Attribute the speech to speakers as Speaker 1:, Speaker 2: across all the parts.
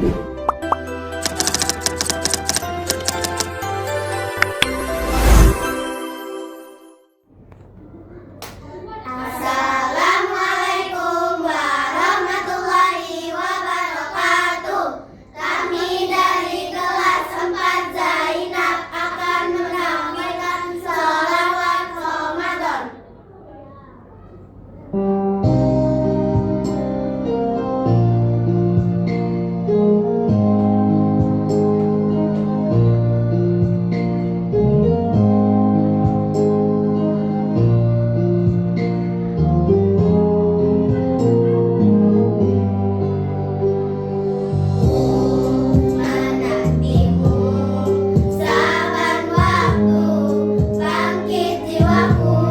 Speaker 1: Assalamualaikum warahmatullahi wabarakatuh. Kami dari kelas 4 Zainab akan menyampaikan sholawat Ramadan. Menantimu saban waktu, bangkit jiwaku.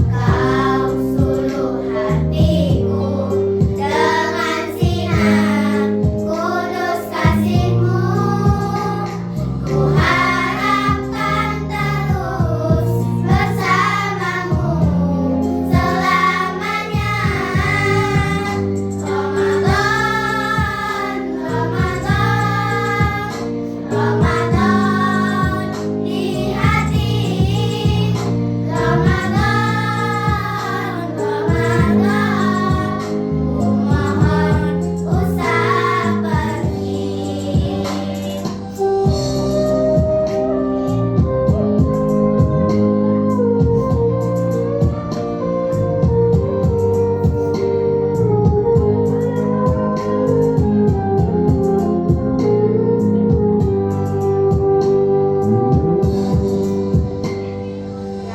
Speaker 1: Kau suluh hatiku dengan sinar kudus kasih-Mu. Ku harapkan terus bersama-Mu selamanya. Ramadan, Ramadan, Ramadan di hati. Ramadan, Ramadan, ku mohon usah pergi.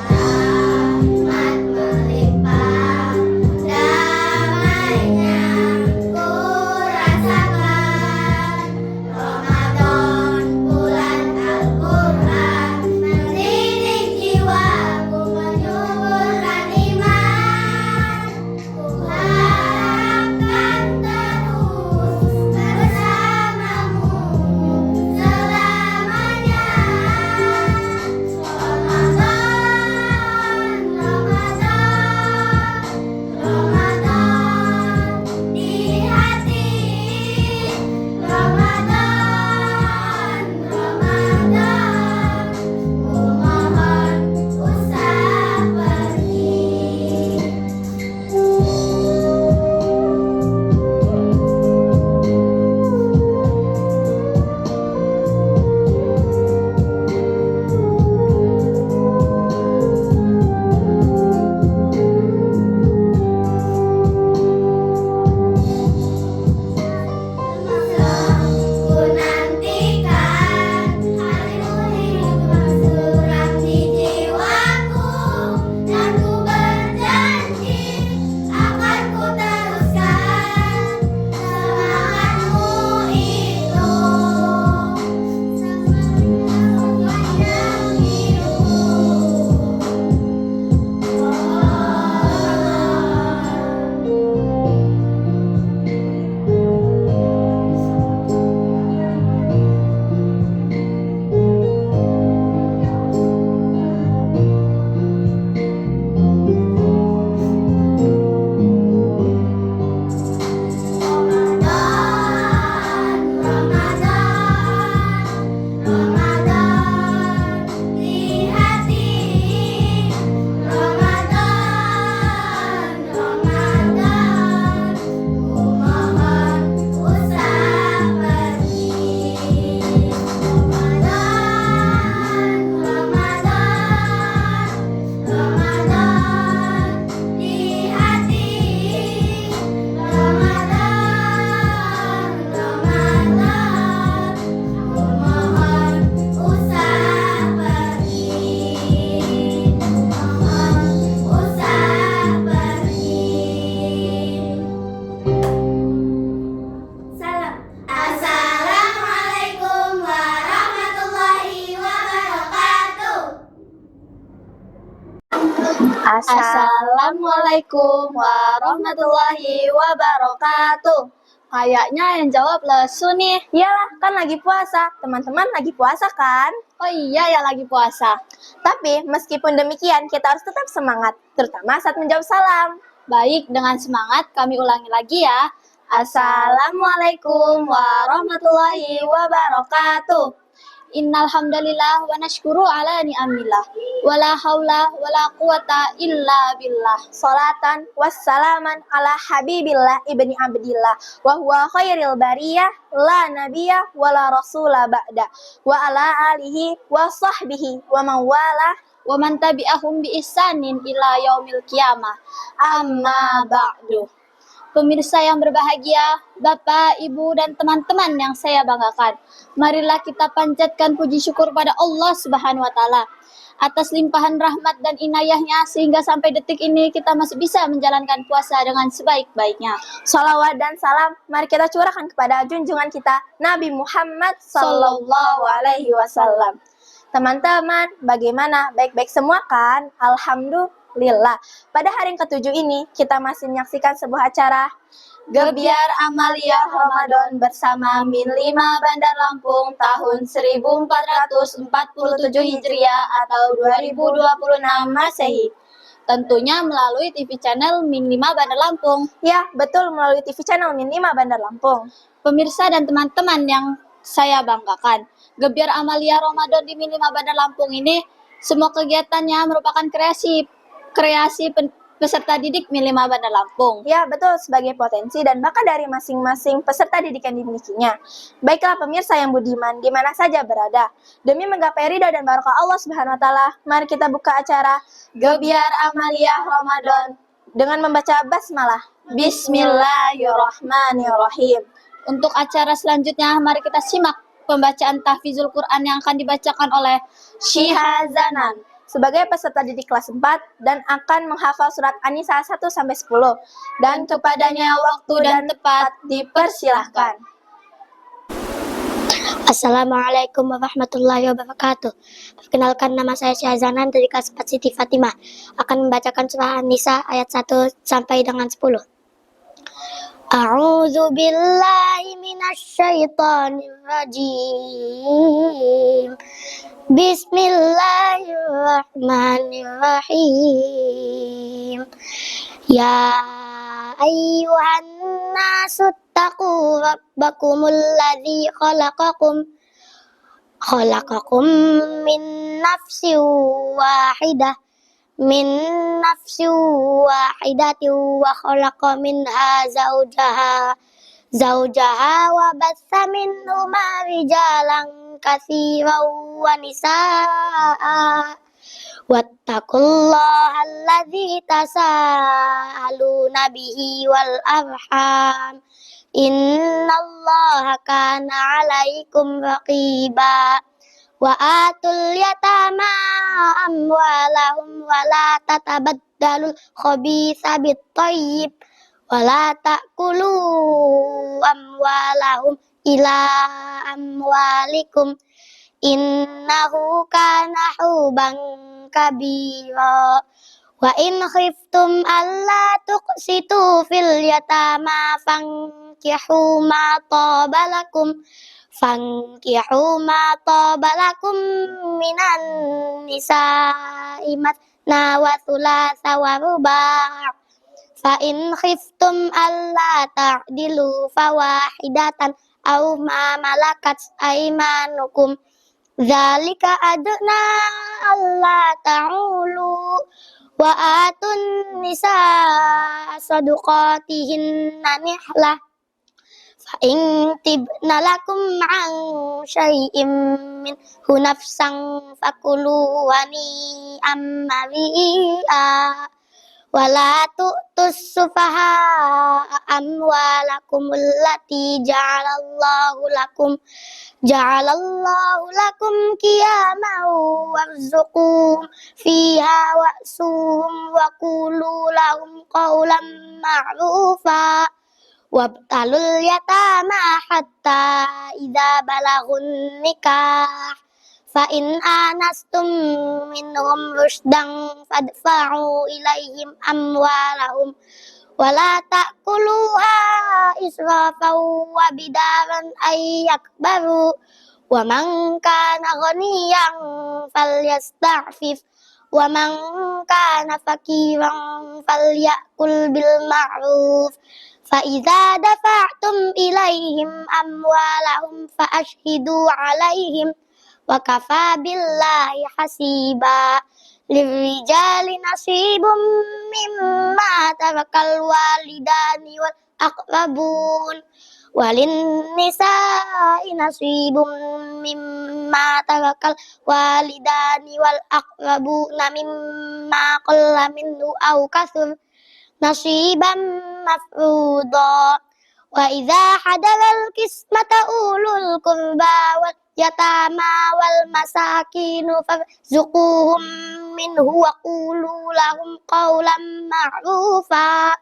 Speaker 1: Rahmat melimpah, damainya ku rasakan. Ramadan, bulan Al-Quran, mendidik jiwaku, menyuburkan iman. Ku harapkan terus bersama-Mu selamanya. Ramadan, Ramadan, Ramadan di hati. Ramadan, Ramadan, ku mohon usah pergi. Ku nantikan harimu hidup tersurat di jiwaku, dan ku berjanji akan ku teruskan semangatmu itu. Sepanjang Ramadan, Ramadan, Ramadan di hati. Ramadan, Ramadan, ku mohon usah pergi. Ramadan, Ramadan, Ramadan di hati. Ramadan, Ramadan, ku mohon usah pergi. Mohon usah pergi. Assalamualaikum warahmatullahi wabarakatuh.
Speaker 2: Assalamualaikum warahmatullahi wabarakatuh. Kayaknya yang jawab lesu nih. Iyalah, kan lagi puasa. Teman-teman lagi puasa kan? Oh iya ya, lagi puasa. Tapi meskipun demikian, kita harus tetap semangat, terutama saat menjawab salam. Baik, dengan semangat kami ulangi lagi ya. Assalamualaikum warahmatullahi wabarakatuh. Innal hamdalillah wa nashkuru ala ni'amillah wala haula wala quwata illa billah. Salatan wassalaman ala habibillah ibni abdillah wa huwa khairil bariyah la nabiyah wala rasula ba'da wa ala alihi wa sahbihi wa man wala wa man tabi'ahum bi ihsanin ila yaumil qiyamah. Amma ba'du. Pemirsa yang berbahagia, Bapak, Ibu, dan teman-teman yang saya banggakan, marilah kita panjatkan puji syukur pada Allah Subhanahu wa Ta'ala atas limpahan rahmat dan inayahnya sehingga sampai detik ini kita masih bisa menjalankan puasa dengan sebaik-baiknya. Salawat dan salam mari kita curahkan kepada junjungan kita Nabi Muhammad Sallallahu Alaihi Wasallam. Teman-teman, bagaimana? Baik-baik semua kan? Alhamdulillah. Pada hari yang ke-7 ini, kita masih menyaksikan sebuah acara Gebiar Amalia Ramadan bersama Min 5 Bandar Lampung tahun 1447 Hijriah atau 2026 Masehi. Tentunya melalui TV channel Min 5 Bandar Lampung. Ya, betul, melalui TV channel Min 5 Bandar Lampung. Pemirsa dan teman-teman yang saya banggakan, Gebiar Amalia Ramadan di Min 5 Bandar Lampung ini semua kegiatannya merupakan kreasi peserta didik Min 5 Bandar Lampung. Ya, betul, sebagai potensi dan bakat dari masing-masing peserta didik yang dimilikinya. Baiklah pemirsa yang budiman, di mana saja berada. Demi menggapai ridha dan barokah Allah Subhanahu wa Ta'ala, mari kita buka acara Gebiar Amalia Ramadan dengan membaca basmalah. Bismillahirrahmanirrahim. Untuk acara selanjutnya, mari kita simak pembacaan tahfizul Quran yang akan dibacakan oleh Syihazanan sebagai peserta didik kelas 4 dan akan menghafal surat An-Nisa 1-10 dan kepadanya waktu dan tepat dipersilahkan.
Speaker 3: Assalamualaikum warahmatullahi wabarakatuh. Perkenalkan, nama saya Syihazanan dari kelas 4 Siti Fatimah. Akan membacakan surah An-Nisa ayat 1 sampai dengan 10. A'udzu billahi minasyaitonir rajim. Bismillahirrahmanirrahim. Ya ayyuhan nasu taqu rabbakumul ladzi khalaqakum min nafsin wahidah wa khalaqa minha zawjaha wa batha minhuma rijalan katsiran wa nisaa wattaqullaha alladzi tasaaluna bihi wal arham innallaha kana 'alaikum raqiba. Wa atul yatama amwalahum wa la tatabaddalul khabitha bit thayyib wa la ta'kulu amwalahum ila amwalikum innahu kana huban kabira. Wa in khiftum alla tuqsitu fil yatama fankihu ma tabalakum minan nisa'i matna wa thulatha wa ruba'. Fa in khiftum alla ta'dilu fawahidatan aw ma malakat aymanukum dzalika adna alla ta'ulu wa atun nisa'a sadaqatihinna nihlah. In tibna lakum an syai'im minhu nafsan fakulu hani'an mari'a wa la tu'tus sufaha amwalakum allati ja'alallahu lakum qiyaman warzuqhum fiha wa'suhum wa qulu lahum qawlan ma'rufa. Wabtalul yatama hatta idza balagun nikah fa in anastum minhum rushdan fadfa'u ilaihim amwalahum wa la ta'kuluha israfan wa bidaran ay yakbaru wa man kana ghaniyan falyasta'fif wa man kana fakiran falyakul bil ma'ruf. فإذا دفعتم إليهم أموالهم فأشهدوا عليهم وكفى بالله حسيبا للرجال نصيب مما ترك الوالدان والأقربون وللنساء نصيب مما ترك الوالدان والأقربون مما قل منه أو كثر نصيبا مفروضا وإذا حضر القسمة أولو القربى واليتامى والمساكين فارزقوهم منه وقولوا لهم قولا معروفا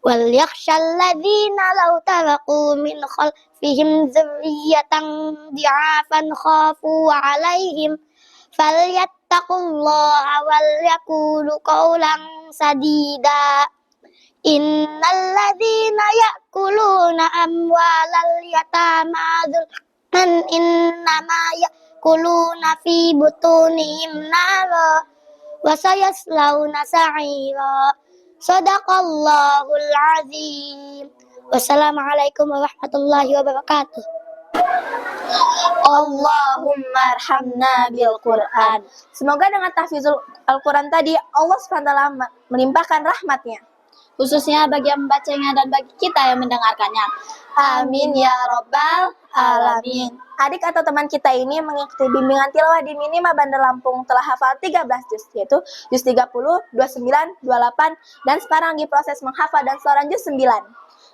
Speaker 3: وليخشى الذين لو تركوا من خلفهم ذرية ضعافا خافوا عليهم فليتقوا الله وليقولوا قولا سديدا إن الذين يأكلون أموال اليتامى ظلما إنما يأكلون في بطونهم نارا وسيصلون سعيرا صدق الله العظيم wassalamualaikum warahmatullahi wabarakatuh.
Speaker 2: Allahumma arhamna bil Quran. Semoga dengan tahfizul Al-Quran tadi Allah SWT melimpahkan rahmatnya, khususnya bagi yang membacanya dan bagi kita yang mendengarkannya. Amin ya robbal alamin. Adik atau teman kita ini mengikuti bimbingan tilawah di Minima Bandar Lampung telah hafal 13 juz, yaitu juz 30, 29, 28, dan sekarang lagi proses menghafal dan setoran juz 9.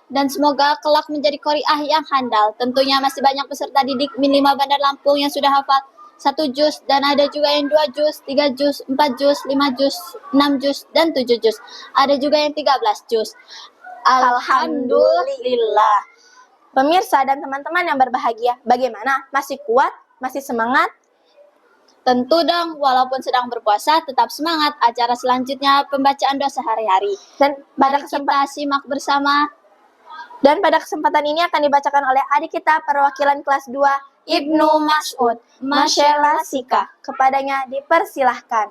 Speaker 2: Dan semoga kelak menjadi qori'ah yang handal. Tentunya masih banyak peserta didik Minima Bandar Lampung yang sudah hafal 1 juz, dan ada juga yang 2 juz, 3 juz, 4 juz, 5 juz, 6 juz, dan 7 juz. Ada juga yang 13 juz. Alhamdulillah. Pemirsa dan teman-teman yang berbahagia, bagaimana? Masih kuat? Masih semangat? Tentu dong, walaupun sedang berpuasa, tetap semangat. Acara selanjutnya pembacaan doa sehari-hari. Dan pada kita simak bersama. Dan pada kesempatan ini akan dibacakan oleh adik kita perwakilan kelas 2, Ibnu Mas'ud, Masyela Sika. Kepadanya dipersilahkan.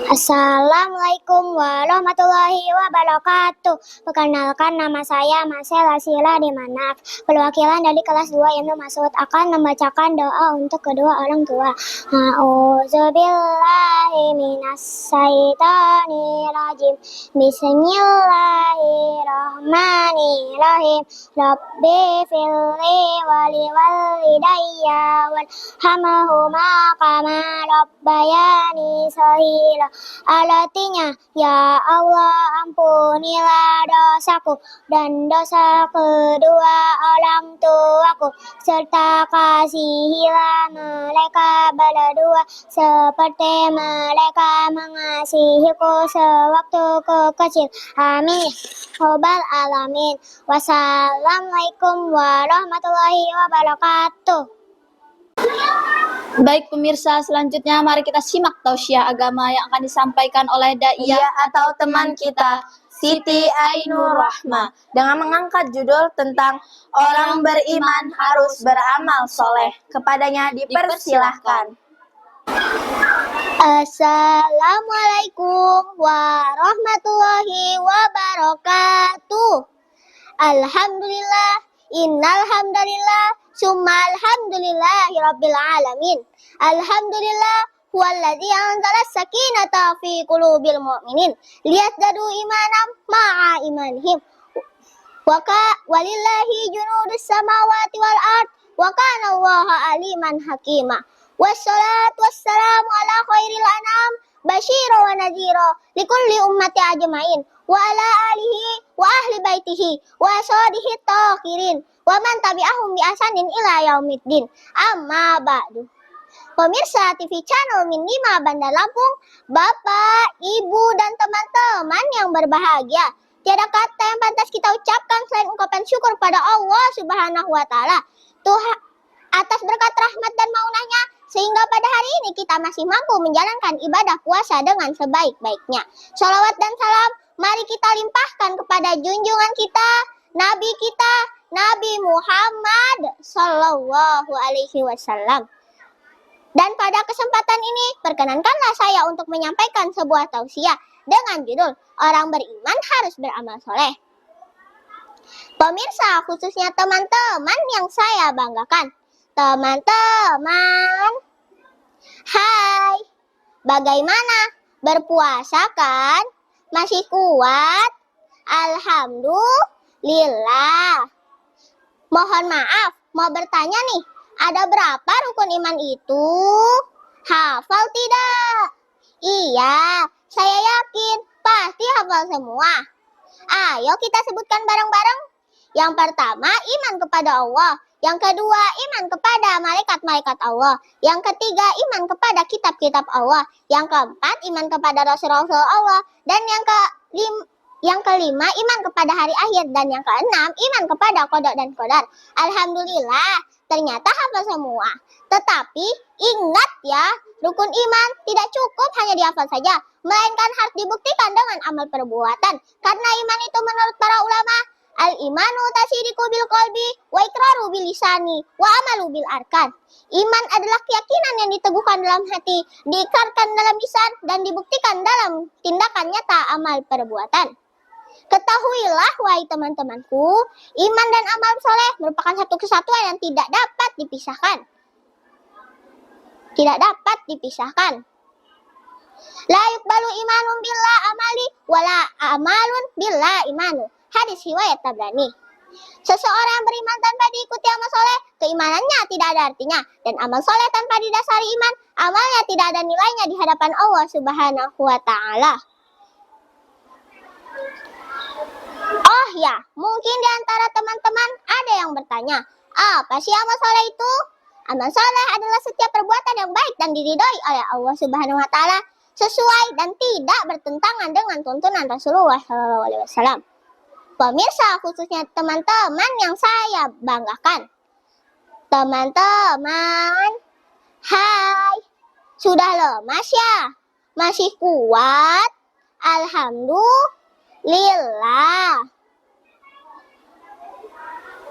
Speaker 3: Assalamualaikum warahmatullahi wabarakatuh. Perkenalkan, nama saya Masyela Sila di Manaf. Perwakilan dari kelas 2 Ibnu Mas'ud akan membacakan doa untuk kedua orang tua. A'udzubillahi minasyaitonir rajim. Bismillahirrahmanirrahim. Rabbi firli wali walidayya warhamhuma kama rabbayani shaghira. Artinya, ya Allah, ampunilah dosaku dan dosa kedua orang tuaku, serta kasihilah mereka berdua seperti mereka mengasihiku sewaktu kecil. Amin. Robbal alamin. Wassalamualaikum warahmatullahi wabarakatuh.
Speaker 2: Baik pemirsa, selanjutnya mari kita simak tausiah agama yang akan disampaikan oleh dai atau teman kita, Siti Ainur Rahma, dengan mengangkat judul tentang orang beriman harus beramal soleh. Kepadanya dipersilahkan.
Speaker 3: Assalamualaikum warahmatullahi wabarakatuh. Alhamdulillah, innal hamdalillah, summa alhamdulillahi rabbil alamin. Alhamdulillah huwallazi anzala sakinata fi qulubil mu'minin liyazdadu imanan ma'a imanihim. Walillahi junudus samawati wal ard wa kana Allaha aliman hakima. Wassalatu wassalamu ala khairil anam basyira wa nadhira likulli ummati ajmain wa ala alihi wa ahli baitihi wa ashabihi tahirin wa man tabi'ahum bi ahsanin ila yaumiddin. Amma ba'du. Pemirsa TV channel Minima Bandar Lampung, Bapak, Ibu, dan teman-teman yang berbahagia, tiada kata yang pantas kita ucapkan selain ungkapan syukur pada Allah Subhanahu wa Ta'ala, Tuhan, atas berkat rahmat dan maunahnya, sehingga pada hari ini kita masih mampu menjalankan ibadah puasa dengan sebaik-baiknya. Sholawat dan salam mari kita limpahkan kepada junjungan kita, Nabi kita, Nabi Muhammad Sallallahu Alaihi Wasallam. Dan pada kesempatan ini, perkenankanlah saya untuk menyampaikan sebuah tausiah dengan judul Orang Beriman Harus Beramal Soleh. Pemirsa, khususnya teman-teman yang saya banggakan. Teman-teman, hai, bagaimana? Berpuasa kan? Masih kuat? Alhamdulillah. Mohon maaf, mau bertanya nih, ada berapa rukun iman itu? Hafal tidak? Iya, saya yakin pasti hafal semua. Ayo kita sebutkan bareng-bareng. Yang pertama, iman kepada Allah. Yang kedua, iman kepada malaikat-malaikat Allah. Yang ketiga, iman kepada kitab-kitab Allah. Yang keempat, iman kepada Rasul-Rasul Allah. Dan yang kelima, iman kepada hari akhir. Dan yang keenam, iman kepada qada dan qadar. Alhamdulillah, ternyata hafal semua. Tetapi ingat ya, rukun iman tidak cukup hanya dihafal saja, melainkan harus dibuktikan dengan amal perbuatan. Karena iman itu menurut para ulama, al-imanu tasdiqu bil qalbi wa iqraru bil lisani wa amalu bil arkan. Iman adalah keyakinan yang diteguhkan dalam hati, diikrarkan dalam lisan, dan dibuktikan dalam tindakan nyata amal perbuatan. Ketahuilah, wahai teman-temanku, iman dan amal soleh merupakan satu kesatuan yang tidak dapat dipisahkan. Tidak dapat dipisahkan. La yuqbalu imanun billah amali wala amalun billah imanu. Hadis riwayat Tabrani. Seseorang beriman tanpa diikuti amal soleh, keimanannya tidak ada artinya. Dan amal soleh tanpa didasari iman, amalnya tidak ada nilainya di hadapan Allah Subhanahu wa Ta'ala. Oh ya, mungkin di antara teman-teman ada yang bertanya, apa sih amal soleh itu? Amal soleh adalah setiap perbuatan yang baik dan diridhoi oleh Allah Subhanahu wa Ta'ala, sesuai dan tidak bertentangan dengan tuntunan Rasulullah SAW. Pemirsa, khususnya teman-teman yang saya banggakan. Teman-teman, hai, sudah lemas ya? Masih kuat? Alhamdulillah.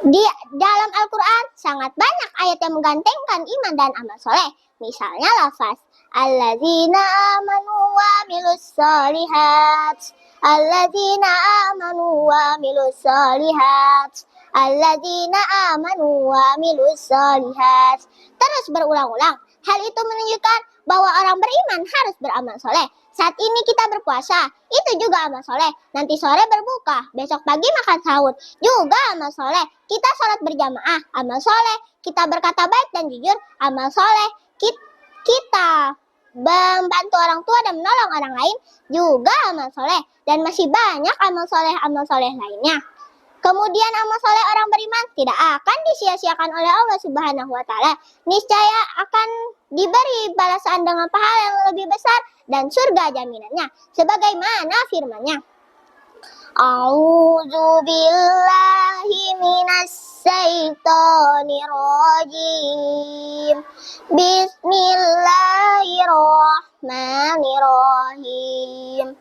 Speaker 3: Di dalam Al-Quran sangat banyak ayat yang menggandengkan iman dan amal soleh. Misalnya lafaz alladzina amanu wa amilus solihat, alladzina amanu wa amilus solihat, alladzina amanu wa amilus solihat. Terus berulang-ulang. Hal itu menunjukkan bahwa orang beriman harus beramal soleh. Saat ini kita berpuasa, itu juga amal soleh. Nanti sore berbuka, besok pagi makan sahur, juga amal soleh. Kita sholat berjamaah, amal soleh. Kita berkata baik dan jujur, amal soleh. Kita membantu orang tua dan menolong orang lain, juga amal soleh. Dan masih banyak amal soleh lainnya. Kemudian amal soleh orang beriman tidak akan disia-siakan oleh Allah Subhanahu wa Ta'ala. Niscaya akan diberi balasan dengan pahala yang lebih besar dan surga jaminannya. Sebagaimana firman-Nya, A'udzu billahi minas syaitonir rajim. Bismillahirrahmanirrahim.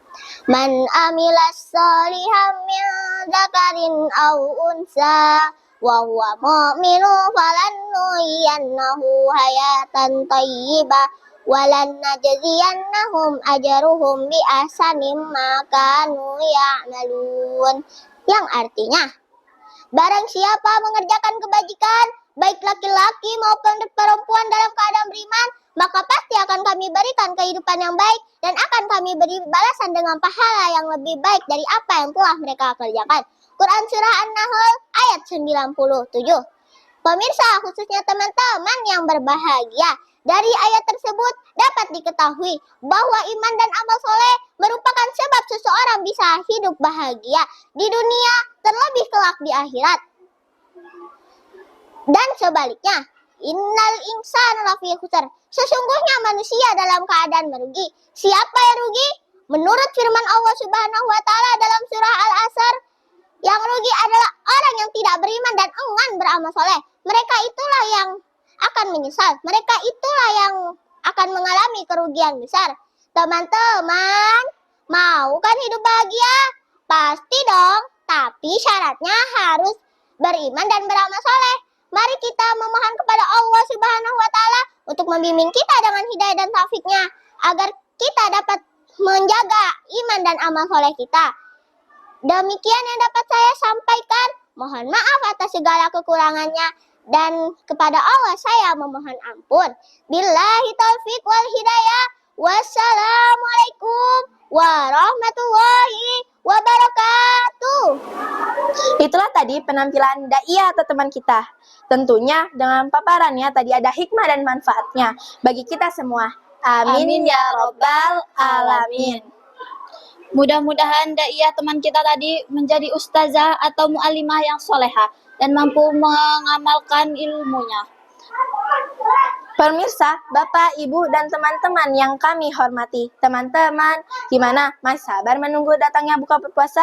Speaker 3: Man amilas sholihan min dzakarin aw unsa wa huwa mu'minun falannuhyiyannahu hayatan thayyibah walan najziyannahum ajruhum bi ahsani ma kanu ya'malun. Yang artinya, barang siapa mengerjakan kebajikan, baik laki-laki maupun perempuan dalam keadaan beriman, maka pasti akan kami berikan kehidupan yang baik dan akan kami beri balasan dengan pahala yang lebih baik dari apa yang telah mereka kerjakan. Quran Surah An-Nahl ayat 97. Pemirsa, khususnya teman-teman yang berbahagia, dari ayat tersebut dapat diketahui bahwa iman dan amal soleh merupakan sebab seseorang bisa hidup bahagia di dunia, terlebih kelak di akhirat. Dan sebaliknya, innal insana lafi khusr. Sesungguhnya manusia dalam keadaan merugi. Siapa yang rugi? Menurut firman Allah Subhanahu wa Ta'ala dalam surah Al-Asr, yang rugi adalah orang yang tidak beriman dan enggan beramal soleh. Mereka itulah yang akan menyesal. Mereka itulah yang akan mengalami kerugian besar. Teman-teman, mau kan hidup bahagia? Pasti dong, tapi syaratnya harus beriman dan beramal soleh. Mari kita memohon kepada Allah Subhanahu wa Ta'ala untuk membimbing kita dengan hidayah dan taufiknya, agar kita dapat menjaga iman dan amal soleh kita. Demikian yang dapat saya sampaikan. Mohon maaf atas segala kekurangannya. Dan kepada Allah saya memohon ampun. Billahi taufiq wal hidayah. Wassalamualaikum warahmatullahi wabarakatuh.
Speaker 2: Itulah tadi penampilan Daia atau teman kita. Tentunya dengan paparannya tadi ada hikmah dan manfaatnya bagi kita semua. Amin ya robbal alamin.
Speaker 4: Mudah-mudahan Daiyah teman kita tadi menjadi ustazah atau mu'alimah yang solehah dan mampu mengamalkan ilmunya.
Speaker 2: Pemirsa, Bapak, Ibu, dan teman-teman yang kami hormati. Teman-teman, gimana? Masih sabar menunggu datangnya buka puasa?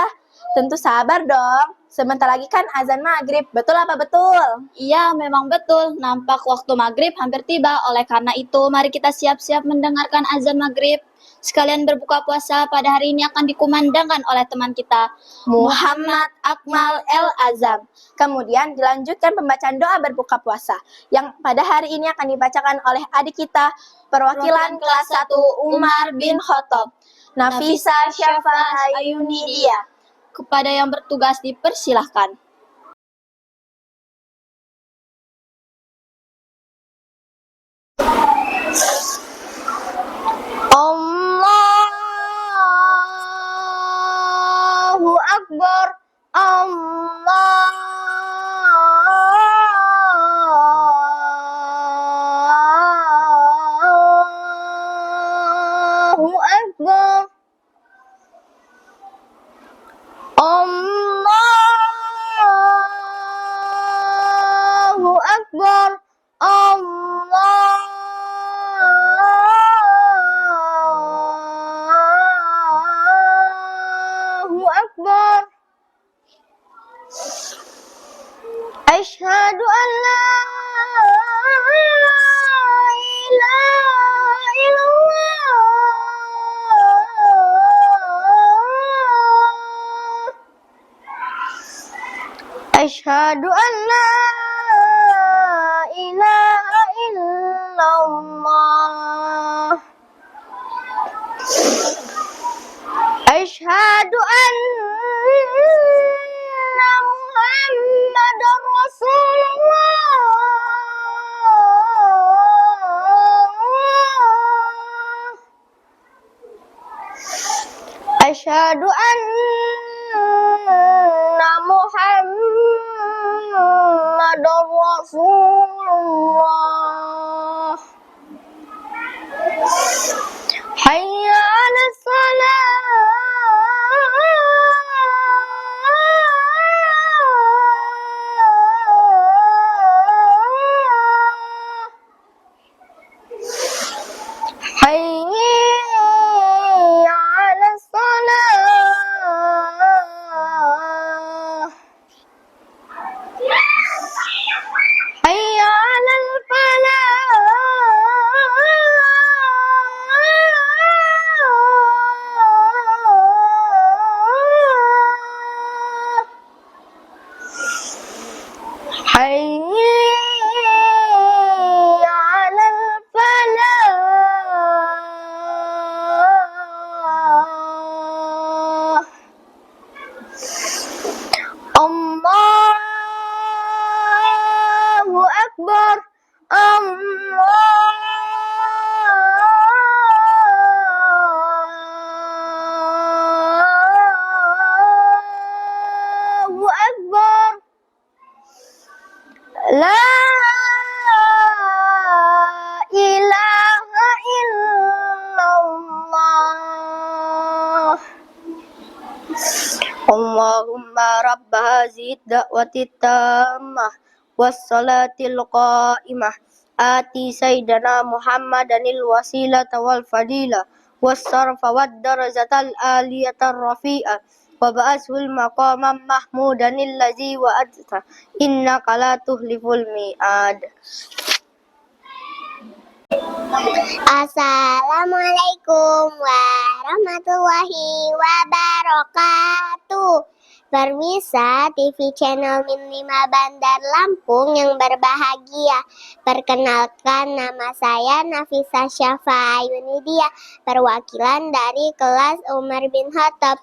Speaker 2: Tentu sabar dong. Sebentar lagi kan azan maghrib. Betul apa betul?
Speaker 4: Iya, memang betul. Nampak waktu maghrib hampir tiba. Oleh karena itu, mari kita siap-siap mendengarkan azan maghrib. Sekalian berbuka puasa pada hari ini akan dikumandangkan oleh teman kita,
Speaker 2: Muhammad Akmal El Azam. Kemudian dilanjutkan pembacaan doa berbuka puasa yang pada hari ini akan dibacakan oleh adik kita perwakilan kelas 1 Umar bin Khattab, Nafisa Syafa Ayuni dia.
Speaker 4: Kepada yang bertugas dipersilahkan.
Speaker 3: Allahu Akbar. Allahu Akbar. Allahu Akbar. Allahu Akbar. Asyhadu an la ilaha illallah. Asyhadu an la ilaha illallah. Asyhadu anna Muhammadar Rasulullah. Asyhadu anna Muhammadar Rasulullah. Hayya 'alas salah. Hayya 'alas salah. Hayya 'alal falah. Hayya 'alal falah. Allahu Akbar. Allahu Akbar. La ilaha illallah. Allahumma rabb hadhihi ad-da'wati tammah was-salatil qa'imah ati sayyidana Muhammadanil wasilata wal fadilah was-sarfa wad-darajatal aliyatar rafi'ah wa ba'athul maqamam mahmudanil ladzi wa'adta innaka la tuhliful mi'ad. Assalamualaikum warahmatullahi wabarakatuh. Permisa TV channel Min 5 Bandar Lampung yang berbahagia. Perkenalkan, nama saya Nafisa Syafa Yunidia, perwakilan dari kelas Umar bin Khattab.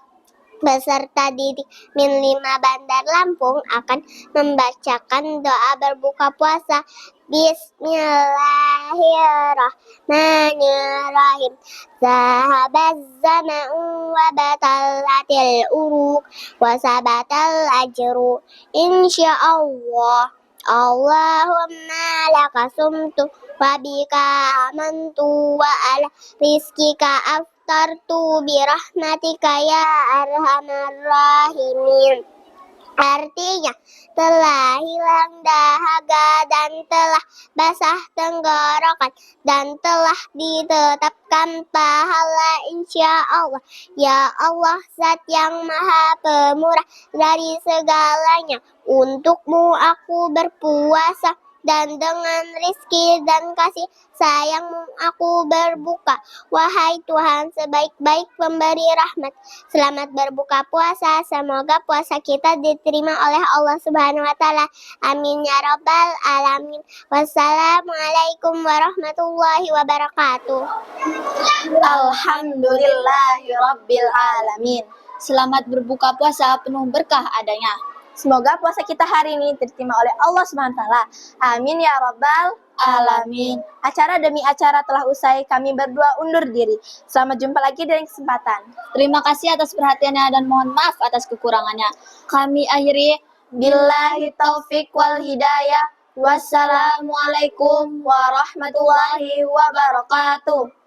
Speaker 3: Beserta didik Min 5 Bandar Lampung akan membacakan doa berbuka puasa. Bismillahirrahmanirrahim. Zahabaz zama'u wa batalatil uruk wa sabatal ajru insyaallah. Allahumma laka sumtu wa bika amantu wa ala rizkika aftartu birahmatika ya arhamar rahimin. Artinya, telah hilang dahaga dan telah basah tenggorokan dan telah ditetapkan pahala insya Allah. Ya Allah, Zat yang Maha Pemurah dari segalanya, untukmu aku berpuasa dan dengan rizki dan kasih sayangmu aku berbuka. Wahai Tuhan sebaik-baik pemberi rahmat, selamat berbuka puasa. Semoga puasa kita diterima oleh Allah Subhanahu wa Ta'ala. Amin ya Rabbal Alamin. Wassalamualaikum warahmatullahi wabarakatuh.
Speaker 2: Alhamdulillahirabbil alamin.
Speaker 4: Selamat berbuka puasa penuh berkah adanya.
Speaker 2: Semoga puasa kita hari ini diterima oleh Allah Subhanahu wa Ta'ala. Amin ya Rabbal alamin. Acara demi acara telah usai, kami berdua undur diri. Selamat jumpa lagi di lain kesempatan.
Speaker 4: Terima kasih atas perhatiannya dan mohon maaf atas kekurangannya. Kami akhiri
Speaker 2: Billahi taufik wal hidayah. Wassalamualaikum warahmatullahi wabarakatuh.